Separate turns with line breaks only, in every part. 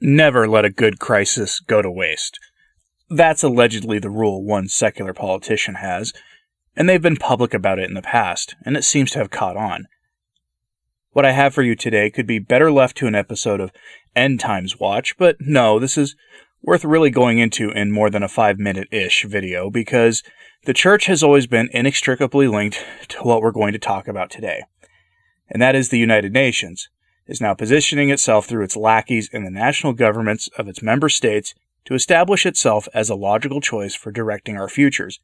Never let a good crisis go to waste. That's allegedly the rule one secular politician has, and they've been public about it in the past, and it seems to have caught on. What I have for you today could be better left to an episode of End Times Watch, but no, this is worth really going into in more than a 5-minute-ish video, because the church has always been inextricably linked to what we're going to talk about today. And that is the United Nations is now positioning itself through its lackeys in the national governments of its member states to establish itself as a logical choice for directing our futures,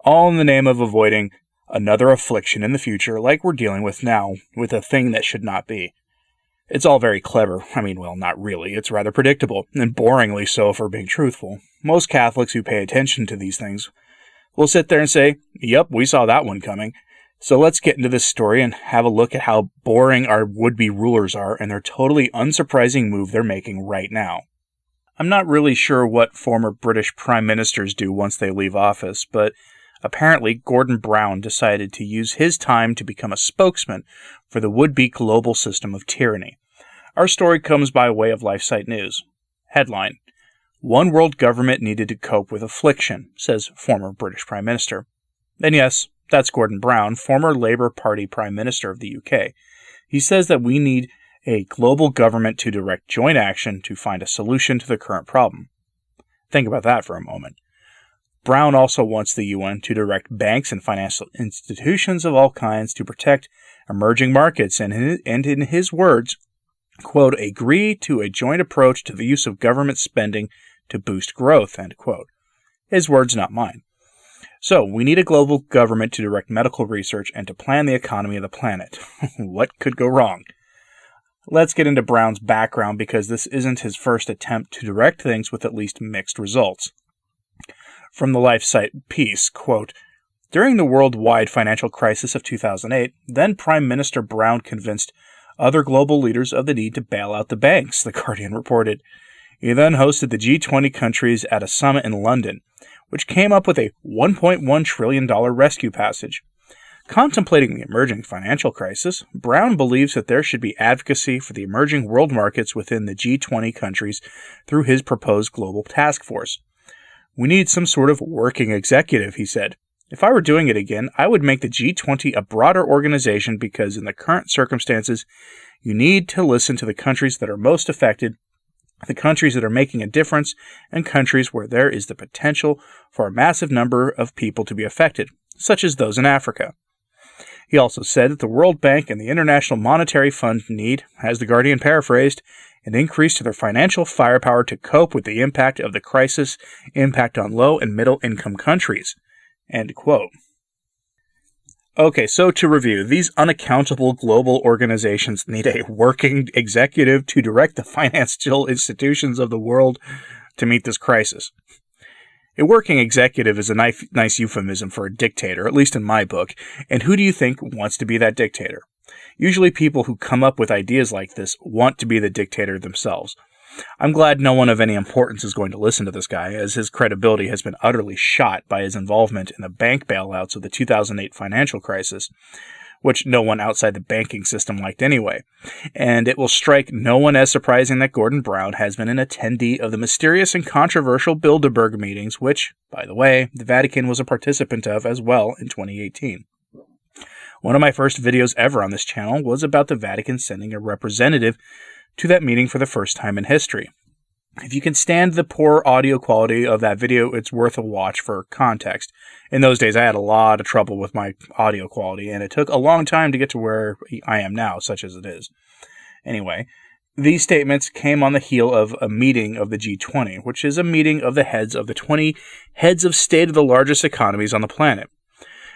all in the name of avoiding another affliction in the future like we're dealing with now with a thing that should not be. It's all very clever. Well, not really. It's rather predictable, and boringly so if we're being truthful. Most Catholics who pay attention to these things will sit there and say, yep, we saw that one coming. So let's get into this story and have a look at how boring our would-be rulers are and their totally unsurprising move they're making right now. I'm not really sure what former British prime ministers do once they leave office, but apparently Gordon Brown decided to use his time to become a spokesman for the would-be global system of tyranny. Our story comes by way of LifeSite News. Headline: One world government needed to cope with affliction, says former British Prime Minister. And yes, that's Gordon Brown, former Labour Party Prime Minister of the UK. He says that we need a global government to direct joint action to find a solution to the current problem. Think about that for a moment. Brown also wants the UN to direct banks and financial institutions of all kinds to protect emerging markets and in his words, quote, agree to a joint approach to the use of government spending to boost growth, end quote. His words, not mine. So, we need a global government to direct medical research and to plan the economy of the planet. What could go wrong? Let's get into Brown's background because this isn't his first attempt to direct things with at least mixed results. From the LifeSite piece, quote, during the worldwide financial crisis of 2008, then Prime Minister Brown convinced other global leaders of the need to bail out the banks, The Guardian reported. He then hosted the G20 countries at a summit in London, which came up with a $1.1 trillion rescue package. Contemplating the emerging financial crisis, Brown believes that there should be advocacy for the emerging world markets within the G20 countries through his proposed global task force. We need some sort of working executive, he said. If I were doing it again, I would make the G20 a broader organization because in the current circumstances, you need to listen to the countries that are most affected, the countries that are making a difference, and countries where there is the potential for a massive number of people to be affected, such as those in Africa. He also said that the World Bank and the International Monetary Fund need, as The Guardian paraphrased, an increase to their financial firepower to cope with the impact of the crisis, impact on low and middle income countries. End quote. Okay, so to review, these unaccountable global organizations need a working executive to direct the financial institutions of the world to meet this crisis. A working executive is a nice euphemism for a dictator, at least in my book, and who do you think wants to be that dictator? Usually people who come up with ideas like this want to be the dictator themselves. I'm glad no one of any importance is going to listen to this guy, as his credibility has been utterly shot by his involvement in the bank bailouts of the 2008 financial crisis, which no one outside the banking system liked anyway. And it will strike no one as surprising that Gordon Brown has been an attendee of the mysterious and controversial Bilderberg meetings, which, by the way, the Vatican was a participant of as well in 2018. One of my first videos ever on this channel was about the Vatican sending a representative to that meeting for the first time in history. If you can stand the poor audio quality of that video, it's worth a watch for context. In those days, I had a lot of trouble with my audio quality, and it took a long time to get to where I am now, such as it is. Anyway, these statements came on the heel of a meeting of the G20, which is a meeting of the heads of the 20 heads of state of the largest economies on the planet.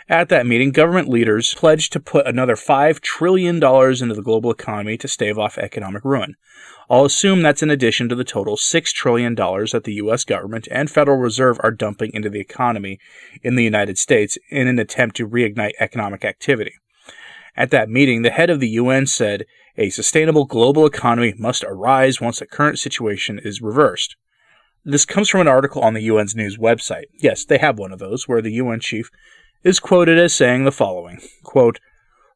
At that meeting, government leaders pledged to put another $5 trillion into the global economy to stave off economic ruin. I'll assume that's in addition to the total $6 trillion that the U.S. government and Federal Reserve are dumping into the economy in the United States in an attempt to reignite economic activity. At that meeting, the head of the UN said, a sustainable global economy must arise once the current situation is reversed. This comes from an article on the UN's news website. Yes, they have one of those, where the UN chief is quoted as saying the following, quote,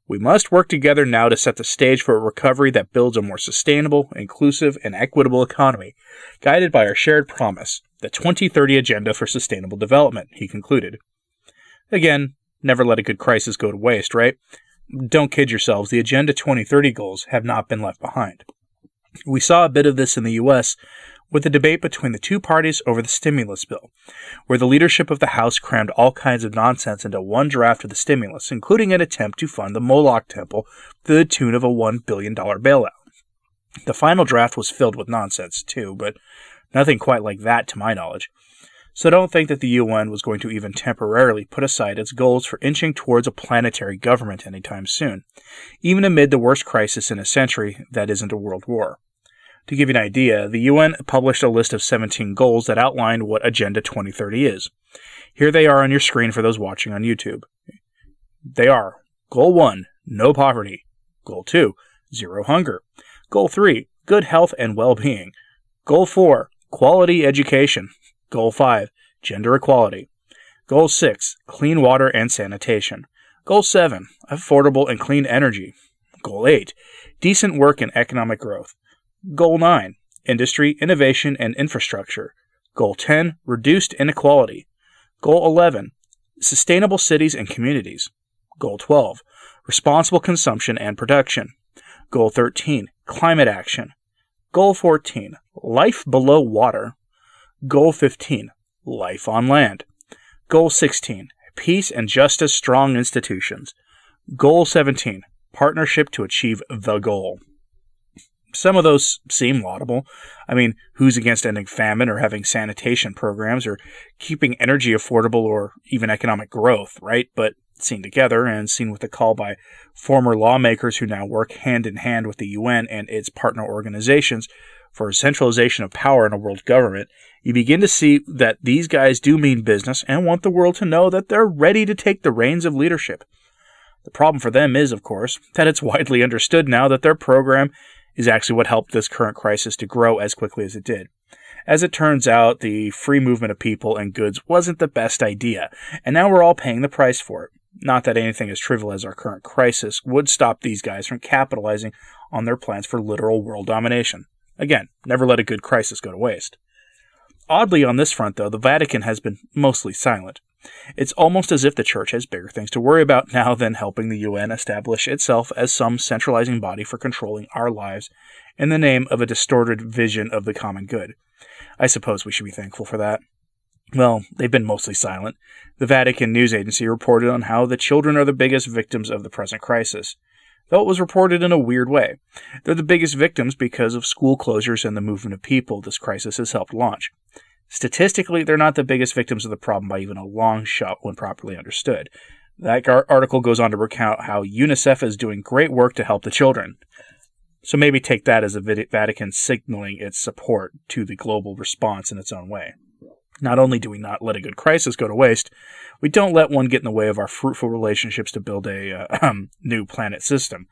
We must work together now to set the stage for a recovery that builds a more sustainable, inclusive, and equitable economy, guided by our shared promise, the 2030 Agenda for Sustainable Development, he concluded. Again, never let a good crisis go to waste, right? Don't kid yourselves, the Agenda 2030 goals have not been left behind. We saw a bit of this in the U.S. with the debate between the two parties over the stimulus bill, where the leadership of the House crammed all kinds of nonsense into one draft of the stimulus, including an attempt to fund the Moloch Temple to the tune of a $1 billion bailout. The final draft was filled with nonsense, too, but nothing quite like that to my knowledge. So don't think that the UN was going to even temporarily put aside its goals for inching towards a planetary government anytime soon, even amid the worst crisis in a century that isn't a world war. To give you an idea, the UN published a list of 17 goals that outlined what Agenda 2030 is. Here they are on your screen for those watching on YouTube. They are: Goal 1, no poverty. Goal 2, zero hunger. Goal 3, good health and well-being. Goal 4, quality education. Goal 5, gender equality. Goal 6, clean water and sanitation. Goal 7, affordable and clean energy. Goal 8, decent work and economic growth. Goal 9, industry, innovation, and infrastructure. Goal 10, reduced inequality. Goal 11, sustainable cities and communities. Goal 12, responsible consumption and production. Goal 13, climate action. Goal 14, life below water. Goal 15, life on land. Goal 16, peace and justice strong institutions. Goal 17, partnership to achieve the goal. Some of those seem laudable. I mean, who's against ending famine or having sanitation programs or keeping energy affordable or even economic growth, right? But seen together and seen with the call by former lawmakers who now work hand in hand with the UN and its partner organizations for centralization of power in a world government, you begin to see that these guys do mean business and want the world to know that they're ready to take the reins of leadership. The problem for them is, of course, that it's widely understood now that their program is actually what helped this current crisis to grow as quickly as it did. As it turns out, the free movement of people and goods wasn't the best idea, and now we're all paying the price for it. Not that anything as trivial as our current crisis would stop these guys from capitalizing on their plans for literal world domination. Again, never let a good crisis go to waste. Oddly on this front, though, the Vatican has been mostly silent. It's almost as if the Church has bigger things to worry about now than helping the UN establish itself as some centralizing body for controlling our lives in the name of a distorted vision of the common good. I suppose we should be thankful for that. Well, they've been mostly silent. The Vatican news agency reported on how the children are the biggest victims of the present crisis, though it was reported in a weird way. They're the biggest victims because of school closures and the movement of people this crisis has helped launch. Statistically, they're not the biggest victims of the problem by even a long shot when properly understood. That article goes on to recount how UNICEF is doing great work to help the children. So maybe take that as the Vatican signaling its support to the global response in its own way. Not only do we not let a good crisis go to waste, we don't let one get in the way of our fruitful relationships to build a new planet system.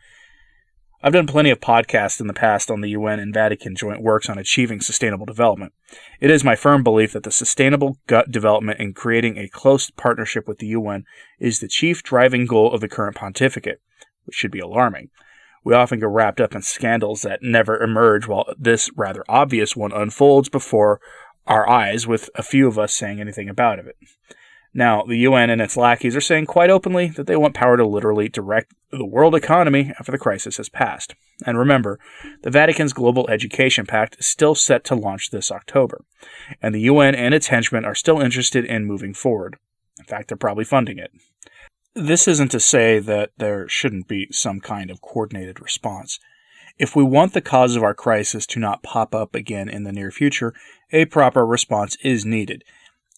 I've done plenty of podcasts in the past on the UN and Vatican joint works on achieving sustainable development. It is my firm belief that the sustainable gut development in creating a close partnership with the UN is the chief driving goal of the current pontificate, which should be alarming. We often get wrapped up in scandals that never emerge while this rather obvious one unfolds before our eyes, with a few of us saying anything about it. Now, the UN and its lackeys are saying quite openly that they want power to literally direct the world economy after the crisis has passed. And remember, the Vatican's Global Education Pact is still set to launch this October, and the UN and its henchmen are still interested in moving forward. In fact, they're probably funding it. This isn't to say that there shouldn't be some kind of coordinated response. If we want the cause of our crisis to not pop up again in the near future, a proper response is needed.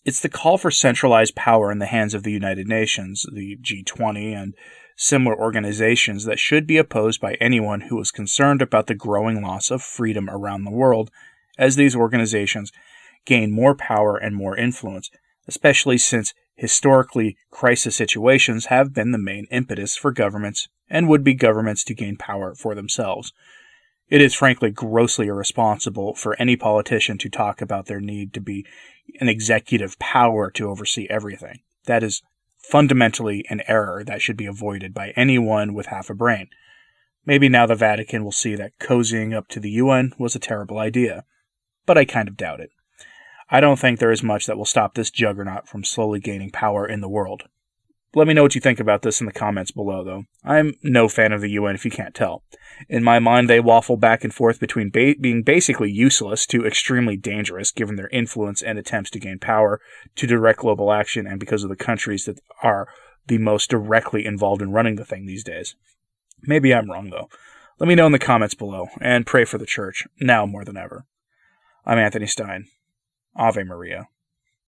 It's the call for centralized power in the hands of the United Nations, the G20, and similar organizations that should be opposed by anyone who is concerned about the growing loss of freedom around the world as these organizations gain more power and more influence, especially since historically crisis situations have been the main impetus for governments and would-be governments to gain power for themselves. It is frankly grossly irresponsible for any politician to talk about their need to be an executive power to oversee everything. That is fundamentally an error that should be avoided by anyone with half a brain. Maybe now the Vatican will see that cozying up to the UN was a terrible idea, but I kind of doubt it. I don't think there is much that will stop this juggernaut from slowly gaining power in the world. Let me know what you think about this in the comments below, though. I'm no fan of the UN if you can't tell. In my mind, they waffle back and forth between being basically useless to extremely dangerous given their influence and attempts to gain power, to direct global action, and because of the countries that are the most directly involved in running the thing these days. Maybe I'm wrong, though. Let me know in the comments below, and pray for the church, now more than ever. I'm Anthony Stine. Ave Maria.